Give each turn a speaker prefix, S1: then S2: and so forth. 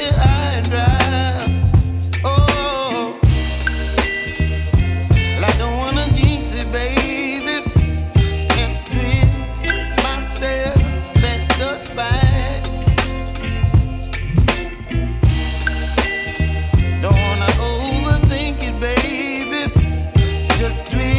S1: high and dry. Oh, well, I don't wanna jinx it, baby, and twist myself at the spine. Don't wanna overthink it, baby. It's just twist.